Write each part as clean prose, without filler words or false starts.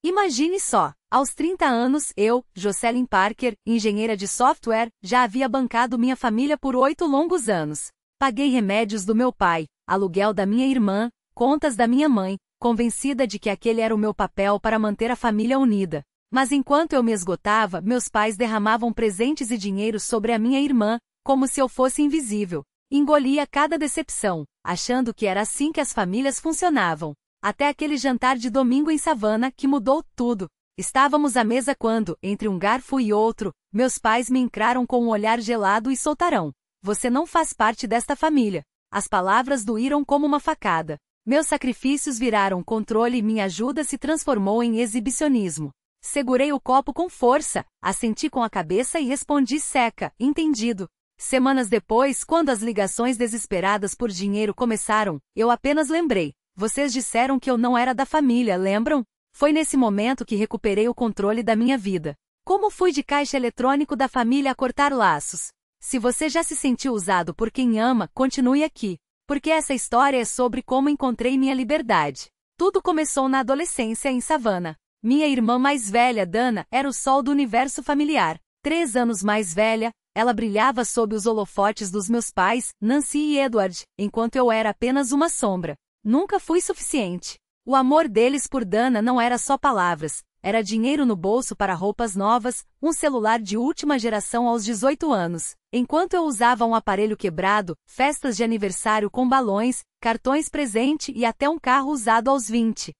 Imagine só, aos 30 anos, eu, Jocelyn Parker, engenheira de software, já havia bancado minha família por 8 longos anos. Paguei remédios do meu pai, aluguel da minha irmã, contas da minha mãe, convencida de que aquele era o meu papel para manter a família unida. Mas enquanto eu me esgotava, meus pais derramavam presentes e dinheiro sobre a minha irmã, como se eu fosse invisível. Engolia cada decepção, achando que era assim que as famílias funcionavam. Até aquele jantar de domingo em Savannah que mudou tudo. Estávamos à mesa quando, entre um garfo e outro, meus pais me encararam com um olhar gelado e soltarão. Você não faz parte desta família. As palavras doíram como uma facada. Meus sacrifícios viraram controle e minha ajuda se transformou em exibicionismo. Segurei o copo com força, assenti com a cabeça e respondi seca, entendido. Semanas depois, quando as ligações desesperadas por dinheiro começaram, eu apenas lembrei. Vocês disseram que eu não era da família, lembram? Foi nesse momento que recuperei o controle da minha vida. Como fui de caixa eletrônico da família a cortar laços? Se você já se sentiu usado por quem ama, continue aqui. Porque essa história é sobre como encontrei minha liberdade. Tudo começou na adolescência em Savannah. Minha irmã mais velha, Dana, era o sol do universo familiar. 3 anos mais velha, ela brilhava sob os holofotes dos meus pais, Nancy e Edward, enquanto eu era apenas uma sombra. Nunca fui suficiente. O amor deles por Dana não era só palavras, era dinheiro no bolso para roupas novas, um celular de última geração aos 18 anos. Enquanto eu usava um aparelho quebrado, festas de aniversário com balões, cartões presente e até um carro usado aos 20.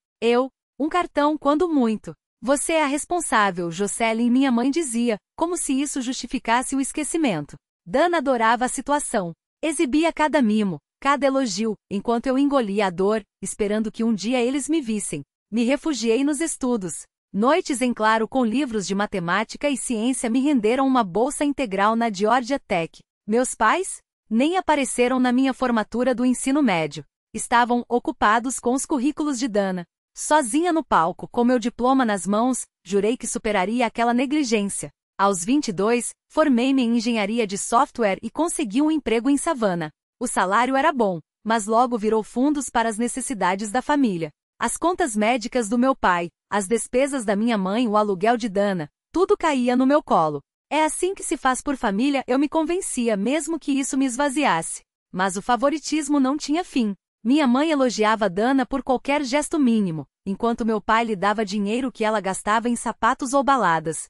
Um cartão quando muito. Você é a responsável, Jocelyn, minha mãe dizia, como se isso justificasse o esquecimento. Dana adorava a situação. Exibia cada mimo, cada elogio, enquanto eu engolia a dor, esperando que um dia eles me vissem. Me refugiei nos estudos. Noites em claro com livros de matemática e ciência me renderam uma bolsa integral na Georgia Tech. Meus pais? Nem apareceram na minha formatura do ensino médio. Estavam ocupados com os currículos de Dana. Sozinha no palco, com meu diploma nas mãos, jurei que superaria aquela negligência. Aos 22, formei-me em engenharia de software e consegui um emprego em Savannah. O salário era bom, mas logo virou fundos para as necessidades da família. As contas médicas do meu pai, as despesas da minha mãe, o aluguel de Dana, tudo caía no meu colo. É assim que se faz por família, eu me convencia mesmo que isso me esvaziasse. Mas o favoritismo não tinha fim. Minha mãe elogiava Dana por qualquer gesto mínimo, enquanto meu pai lhe dava dinheiro que ela gastava em sapatos ou baladas.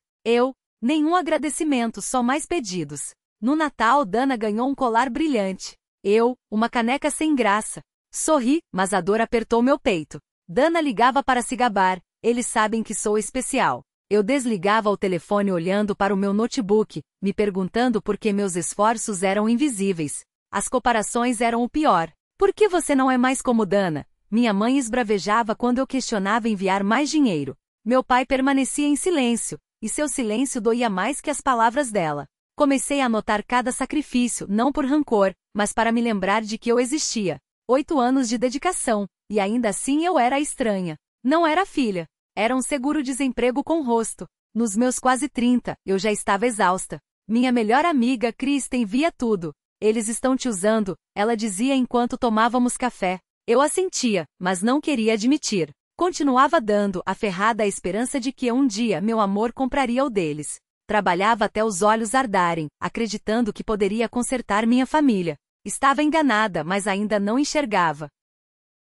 Nenhum agradecimento, só mais pedidos. No Natal, Dana ganhou um colar brilhante. Uma caneca sem graça. Sorri, mas a dor apertou meu peito. Dana ligava para se gabar. Eles sabem que sou especial. Eu desligava o telefone olhando para o meu notebook, me perguntando por que meus esforços eram invisíveis. As comparações eram o pior. Por que você não é mais como Dana? Minha mãe esbravejava quando eu questionava enviar mais dinheiro. Meu pai permanecia em silêncio, e seu silêncio doía mais que as palavras dela. Comecei a anotar cada sacrifício, não por rancor, mas para me lembrar de que eu existia. 8 anos de dedicação, e ainda assim eu era a estranha. Não era filha. Era um seguro-desemprego com rosto. Nos meus quase 30, eu já estava exausta. Minha melhor amiga, Kristen, via tudo. Eles estão te usando, ela dizia enquanto tomávamos café. Eu assentia, mas não queria admitir. Continuava dando, aferrada à esperança de que um dia meu amor compraria o deles. Trabalhava até os olhos ardarem, acreditando que poderia consertar minha família. Estava enganada, mas ainda não enxergava.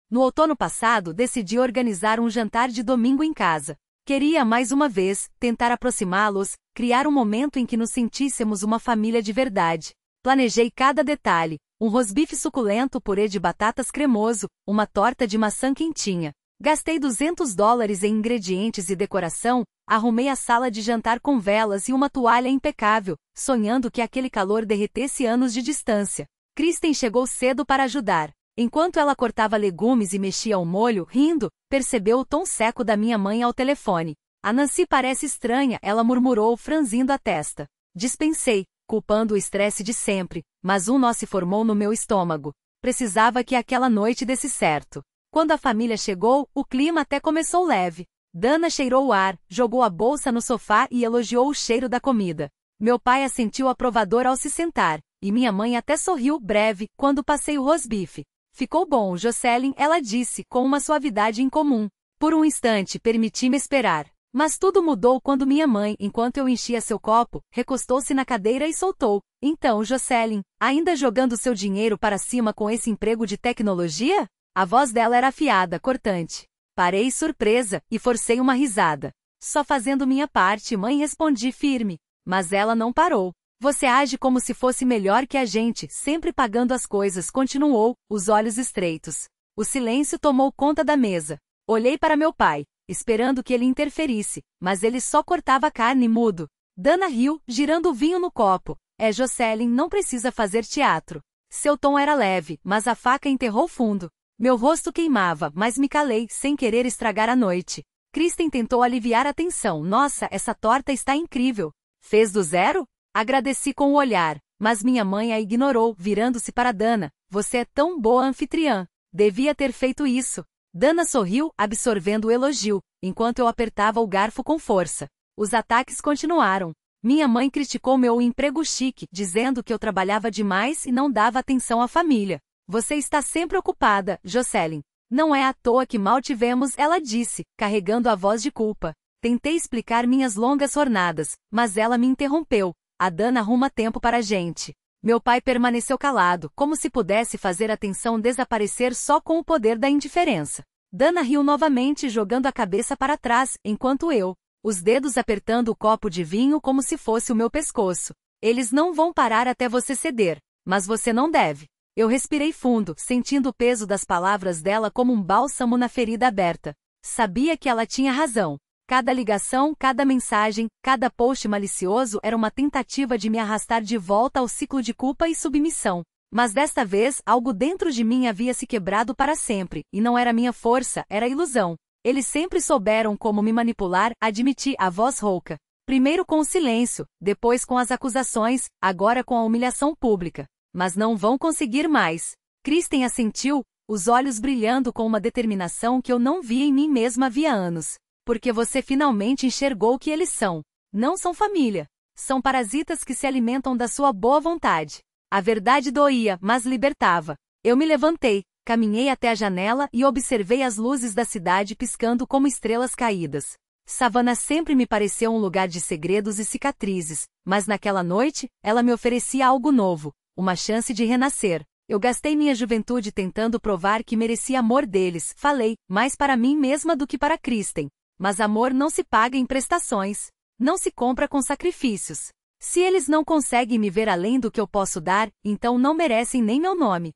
No outono passado, decidi organizar um jantar de domingo em casa. Queria, mais uma vez, tentar aproximá-los, criar um momento em que nos sentíssemos uma família de verdade. Planejei cada detalhe, um rosbife suculento, purê de batatas cremoso, uma torta de maçã quentinha. Gastei $200 em ingredientes e decoração, arrumei a sala de jantar com velas e uma toalha impecável, sonhando que aquele calor derretesse anos de distância. Kristen chegou cedo para ajudar. Enquanto ela cortava legumes e mexia ao molho, rindo, percebeu o tom seco da minha mãe ao telefone. A Nancy parece estranha, ela murmurou, franzindo a testa. Dispensei, culpando o estresse de sempre, mas um nó se formou no meu estômago. Precisava que aquela noite desse certo. Quando a família chegou, o clima até começou leve. Dana cheirou o ar, jogou a bolsa no sofá e elogiou o cheiro da comida. Meu pai assentiu aprovador ao se sentar, e minha mãe até sorriu breve quando passei o rosbife. Ficou bom, Jocelyn, ela disse, com uma suavidade incomum. Por um instante permiti-me esperar. Mas tudo mudou quando minha mãe, enquanto eu enchia seu copo, recostou-se na cadeira e soltou. Então, Jocelyn, ainda jogando seu dinheiro para cima com esse emprego de tecnologia? A voz dela era afiada, cortante. Parei surpresa, e forcei uma risada. Só fazendo minha parte, mãe, respondi firme. Mas ela não parou. Você age como se fosse melhor que a gente, sempre pagando as coisas, continuou, os olhos estreitos. O silêncio tomou conta da mesa. Olhei para meu pai, esperando que ele interferisse, mas ele só cortava a carne mudo. Dana riu, girando o vinho no copo. Jocelyn, não precisa fazer teatro. Seu tom era leve, mas a faca enterrou fundo. Meu rosto queimava, mas me calei, sem querer estragar a noite. Kristen tentou aliviar a tensão. Nossa, essa torta está incrível. Fez do zero? Agradeci com o olhar, mas minha mãe a ignorou, virando-se para Dana. Você é tão boa anfitriã. Devia ter feito isso. Dana sorriu, absorvendo o elogio, enquanto eu apertava o garfo com força. Os ataques continuaram. Minha mãe criticou meu emprego chique, dizendo que eu trabalhava demais e não dava atenção à família. Você está sempre ocupada, Jocelyn. Não é à toa que mal tivemos, ela disse, carregando a voz de culpa. Tentei explicar minhas longas jornadas, mas ela me interrompeu. A Dana arruma tempo para a gente. Meu pai permaneceu calado, como se pudesse fazer a tensão desaparecer só com o poder da indiferença. Dana riu novamente, jogando a cabeça para trás, enquanto eu, os dedos apertando o copo de vinho como se fosse o meu pescoço. Eles não vão parar até você ceder, mas você não deve. Eu respirei fundo, sentindo o peso das palavras dela como um bálsamo na ferida aberta. Sabia que ela tinha razão. Cada ligação, cada mensagem, cada post malicioso era uma tentativa de me arrastar de volta ao ciclo de culpa e submissão. Mas desta vez, algo dentro de mim havia se quebrado para sempre, e não era minha força, era ilusão. Eles sempre souberam como me manipular, admiti, a voz rouca. Primeiro com o silêncio, depois com as acusações, agora com a humilhação pública. Mas não vão conseguir mais. Kristen assentiu, os olhos brilhando com uma determinação que eu não via em mim mesma havia anos. Porque você finalmente enxergou o que eles são. Não são família. São parasitas que se alimentam da sua boa vontade. A verdade doía, mas libertava. Eu me levantei, caminhei até a janela e observei as luzes da cidade piscando como estrelas caídas. Savannah sempre me pareceu um lugar de segredos e cicatrizes, mas naquela noite, ela me oferecia algo novo, uma chance de renascer. Eu gastei minha juventude tentando provar que merecia amor deles, falei, mais para mim mesma do que para Kristen. Mas amor não se paga em prestações. Não se compra com sacrifícios. Se eles não conseguem me ver além do que eu posso dar, então não merecem nem meu nome.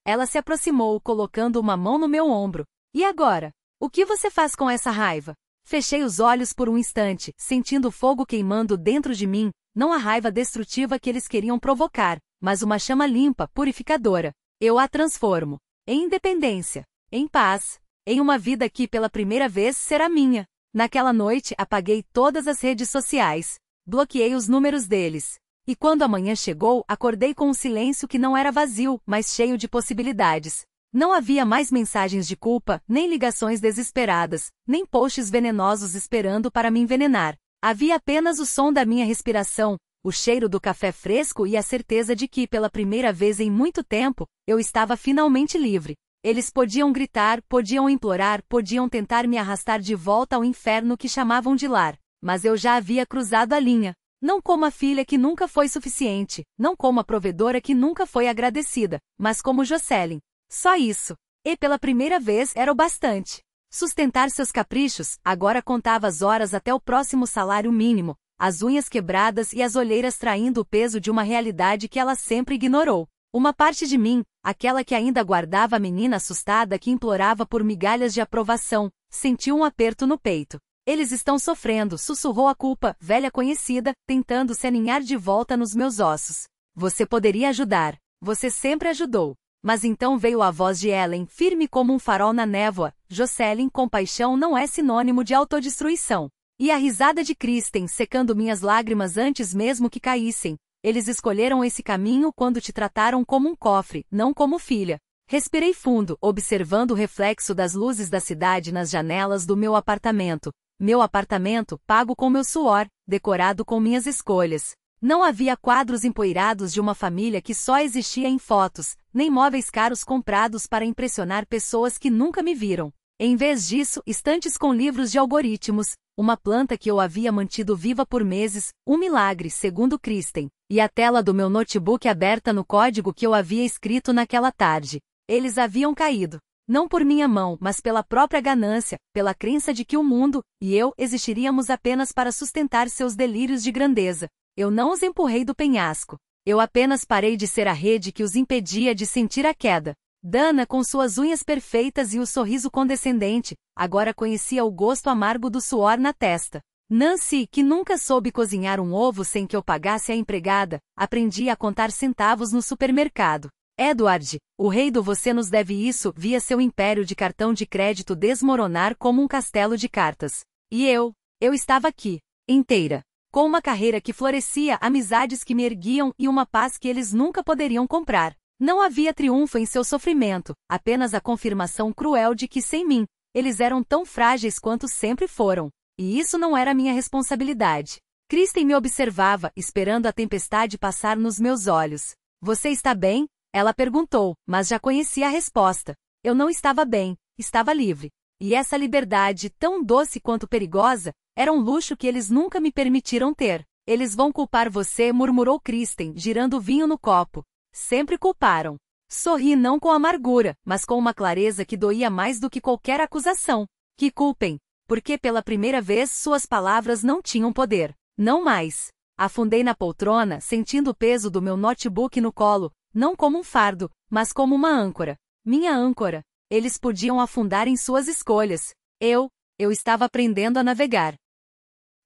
Ela se aproximou, colocando uma mão no meu ombro. E agora? O que você faz com essa raiva? Fechei os olhos por um instante, sentindo o fogo queimando dentro de mim, não a raiva destrutiva que eles queriam provocar, mas uma chama limpa, purificadora. Eu a transformo. Em independência. Em paz. Em uma vida que pela primeira vez será minha. Naquela noite apaguei todas as redes sociais. Bloqueei os números deles. E quando a manhã chegou, acordei com um silêncio que não era vazio, mas cheio de possibilidades. Não havia mais mensagens de culpa, nem ligações desesperadas, nem posts venenosos esperando para me envenenar. Havia apenas o som da minha respiração, o cheiro do café fresco e a certeza de que, pela primeira vez em muito tempo, eu estava finalmente livre. Eles podiam gritar, podiam implorar, podiam tentar me arrastar de volta ao inferno que chamavam de lar, mas eu já havia cruzado a linha. Não como a filha que nunca foi suficiente, não como a provedora que nunca foi agradecida, mas como Jocelyn. Só isso. E pela primeira vez era o bastante. Sustentar seus caprichos, agora contava as horas até o próximo salário mínimo, as unhas quebradas e as olheiras traindo o peso de uma realidade que ela sempre ignorou. Uma parte de mim, aquela que ainda guardava a menina assustada que implorava por migalhas de aprovação, sentiu um aperto no peito. Eles estão sofrendo, sussurrou a culpa, velha conhecida, tentando se aninhar de volta nos meus ossos. Você poderia ajudar. Você sempre ajudou. Mas então veio a voz de Ellen, firme como um farol na névoa. Jocelyn, compaixão não é sinônimo de autodestruição. E a risada de Kristen, secando minhas lágrimas antes mesmo que caíssem. Eles escolheram esse caminho quando te trataram como um cofre, não como filha. Respirei fundo, observando o reflexo das luzes da cidade nas janelas do meu apartamento. Meu apartamento, pago com meu suor, decorado com minhas escolhas. Não havia quadros empoeirados de uma família que só existia em fotos, nem móveis caros comprados para impressionar pessoas que nunca me viram. Em vez disso, estantes com livros de algoritmos, uma planta que eu havia mantido viva por meses, um milagre, segundo Kristen, e a tela do meu notebook aberta no código que eu havia escrito naquela tarde. Eles haviam caído. Não por minha mão, mas pela própria ganância, pela crença de que o mundo, e eu, existiríamos apenas para sustentar seus delírios de grandeza. Eu não os empurrei do penhasco. Eu apenas parei de ser a rede que os impedia de sentir a queda. Dana, com suas unhas perfeitas e o sorriso condescendente, agora conhecia o gosto amargo do suor na testa. Nancy, que nunca soube cozinhar um ovo sem que eu pagasse a empregada, aprendia a contar centavos no supermercado. Edward, o rei do você nos deve isso, via seu império de cartão de crédito desmoronar como um castelo de cartas. E eu estava aqui, inteira. Com uma carreira que florescia, amizades que me erguiam e uma paz que eles nunca poderiam comprar. Não havia triunfo em seu sofrimento, apenas a confirmação cruel de que sem mim, eles eram tão frágeis quanto sempre foram. E isso não era minha responsabilidade. Kristen me observava, esperando a tempestade passar nos meus olhos. Você está bem? Ela perguntou, mas já conhecia a resposta. Eu não estava bem, estava livre. E essa liberdade, tão doce quanto perigosa, era um luxo que eles nunca me permitiram ter. Eles vão culpar você, murmurou Kristen, girando vinho no copo. Sempre culparam. Sorri não com amargura, mas com uma clareza que doía mais do que qualquer acusação. Que culpem, porque pela primeira vez suas palavras não tinham poder. Não mais. Afundei na poltrona, sentindo o peso do meu notebook no colo, não como um fardo, mas como uma âncora. Minha âncora. Eles podiam afundar em suas escolhas. Eu estava aprendendo a navegar.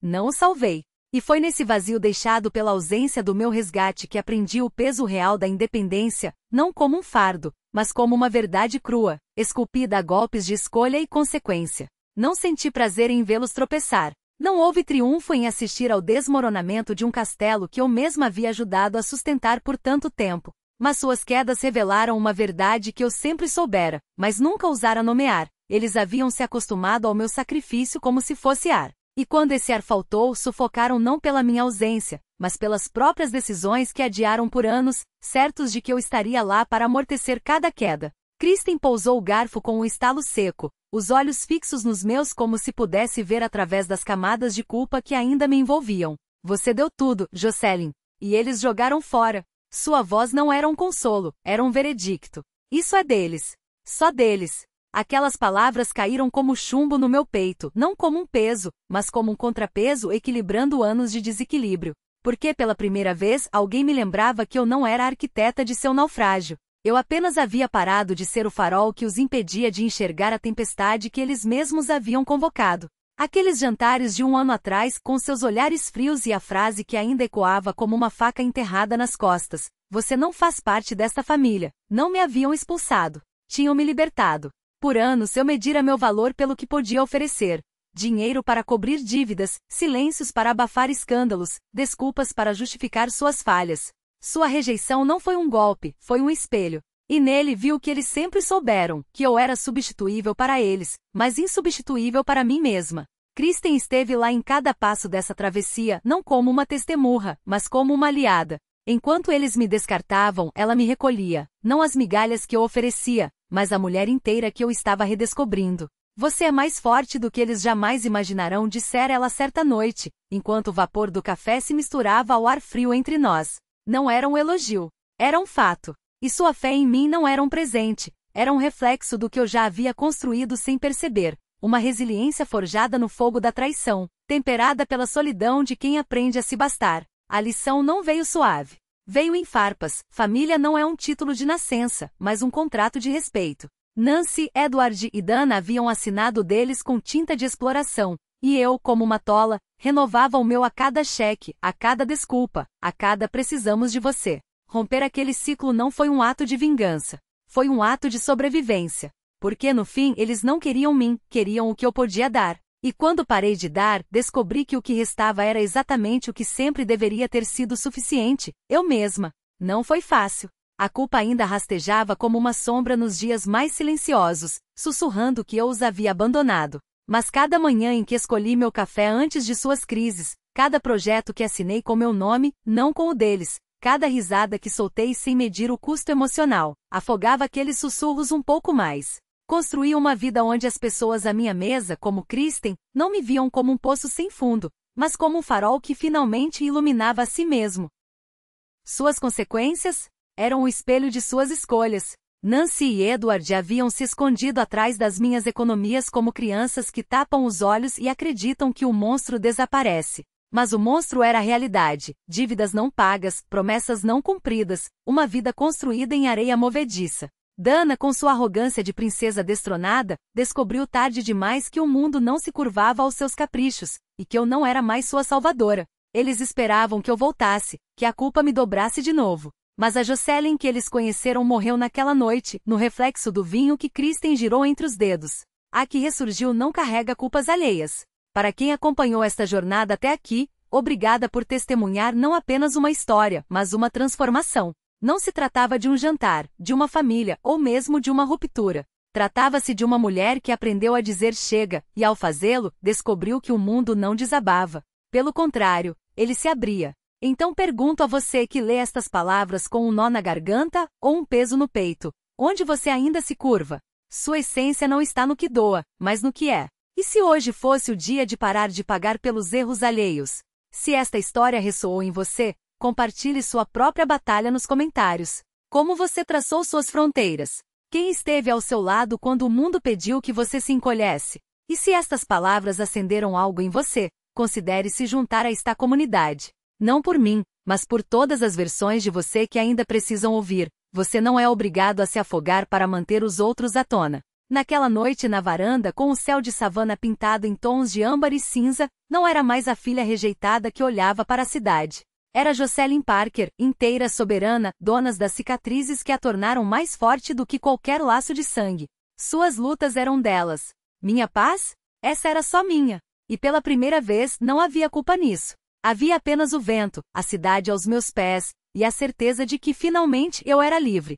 Não o salvei. E foi nesse vazio deixado pela ausência do meu resgate que aprendi o peso real da independência, não como um fardo, mas como uma verdade crua, esculpida a golpes de escolha e consequência. Não senti prazer em vê-los tropeçar. Não houve triunfo em assistir ao desmoronamento de um castelo que eu mesma havia ajudado a sustentar por tanto tempo. Mas suas quedas revelaram uma verdade que eu sempre soubera, mas nunca ousara nomear. Eles haviam se acostumado ao meu sacrifício como se fosse ar. E quando esse ar faltou, sufocaram não pela minha ausência, mas pelas próprias decisões que adiaram por anos, certos de que eu estaria lá para amortecer cada queda. Kristen pousou o garfo com um estalo seco, os olhos fixos nos meus como se pudesse ver através das camadas de culpa que ainda me envolviam. Você deu tudo, Jocelyn. E eles jogaram fora. Sua voz não era um consolo, era um veredicto. Isso é deles. Só deles. Aquelas palavras caíram como chumbo no meu peito, não como um peso, mas como um contrapeso equilibrando anos de desequilíbrio. Porque pela primeira vez alguém me lembrava que eu não era a arquiteta de seu naufrágio. Eu apenas havia parado de ser o farol que os impedia de enxergar a tempestade que eles mesmos haviam convocado. Aqueles jantares de um ano atrás, com seus olhares frios e a frase que ainda ecoava como uma faca enterrada nas costas. Você não faz parte desta família. Não me haviam expulsado. Tinham me libertado. Por anos eu medira meu valor pelo que podia oferecer. Dinheiro para cobrir dívidas, silêncios para abafar escândalos, desculpas para justificar suas falhas. Sua rejeição não foi um golpe, foi um espelho. E nele vi o que eles sempre souberam, que eu era substituível para eles, mas insubstituível para mim mesma. Kristen esteve lá em cada passo dessa travessia, não como uma testemunha, mas como uma aliada. Enquanto eles me descartavam, ela me recolhia, não as migalhas que eu oferecia, mas a mulher inteira que eu estava redescobrindo. Você é mais forte do que eles jamais imaginarão, dissera ela certa noite, enquanto o vapor do café se misturava ao ar frio entre nós. Não era um elogio, era um fato. E sua fé em mim não era um presente, era um reflexo do que eu já havia construído sem perceber. Uma resiliência forjada no fogo da traição, temperada pela solidão de quem aprende a se bastar. A lição não veio suave. Veio em farpas. Família não é um título de nascença, mas um contrato de respeito. Nancy, Edward e Dana haviam assinado deles com tinta de exploração, e eu, como uma tola, renovava o meu a cada cheque, a cada desculpa, a cada precisamos de você. Romper aquele ciclo não foi um ato de vingança. Foi um ato de sobrevivência. Porque no fim eles não queriam mim, queriam o que eu podia dar. E quando parei de dar, descobri que o que restava era exatamente o que sempre deveria ter sido suficiente, eu mesma. Não foi fácil. A culpa ainda rastejava como uma sombra nos dias mais silenciosos, sussurrando que eu os havia abandonado. Mas cada manhã em que escolhi meu café antes de suas crises, cada projeto que assinei com meu nome, não com o deles, cada risada que soltei sem medir o custo emocional, afogava aqueles sussurros um pouco mais. Construí uma vida onde as pessoas à minha mesa, como Kristen, não me viam como um poço sem fundo, mas como um farol que finalmente iluminava a si mesmo. Suas consequências? Eram o espelho de suas escolhas. Nancy e Edward haviam se escondido atrás das minhas economias como crianças que tapam os olhos e acreditam que o monstro desaparece. Mas o monstro era a realidade: dívidas não pagas, promessas não cumpridas, uma vida construída em areia movediça. Dana, com sua arrogância de princesa destronada, descobriu tarde demais que o mundo não se curvava aos seus caprichos, e que eu não era mais sua salvadora. Eles esperavam que eu voltasse, que a culpa me dobrasse de novo. Mas a Jocelyn que eles conheceram morreu naquela noite, no reflexo do vinho que Kristen girou entre os dedos. A que ressurgiu não carrega culpas alheias. Para quem acompanhou esta jornada até aqui, obrigada por testemunhar não apenas uma história, mas uma transformação. Não se tratava de um jantar, de uma família, ou mesmo de uma ruptura. Tratava-se de uma mulher que aprendeu a dizer chega, e ao fazê-lo, descobriu que o mundo não desabava. Pelo contrário, ele se abria. Então pergunto a você que lê estas palavras com um nó na garganta, ou um peso no peito: onde você ainda se curva? Sua essência não está no que doa, mas no que é. E se hoje fosse o dia de parar de pagar pelos erros alheios? Se esta história ressoou em você, compartilhe sua própria batalha nos comentários. Como você traçou suas fronteiras? Quem esteve ao seu lado quando o mundo pediu que você se encolhesse? E se estas palavras acenderam algo em você, considere se juntar a esta comunidade. Não por mim, mas por todas as versões de você que ainda precisam ouvir. Você não é obrigado a se afogar para manter os outros à tona. Naquela noite na varanda com o céu de savana pintado em tons de âmbar e cinza, não era mais a filha rejeitada que olhava para a cidade. Era Jocelyn Parker, inteira, soberana, donas das cicatrizes que a tornaram mais forte do que qualquer laço de sangue. Suas lutas eram delas. Minha paz? Essa era só minha. E pela primeira vez não havia culpa nisso. Havia apenas o vento, a cidade aos meus pés, e a certeza de que finalmente eu era livre.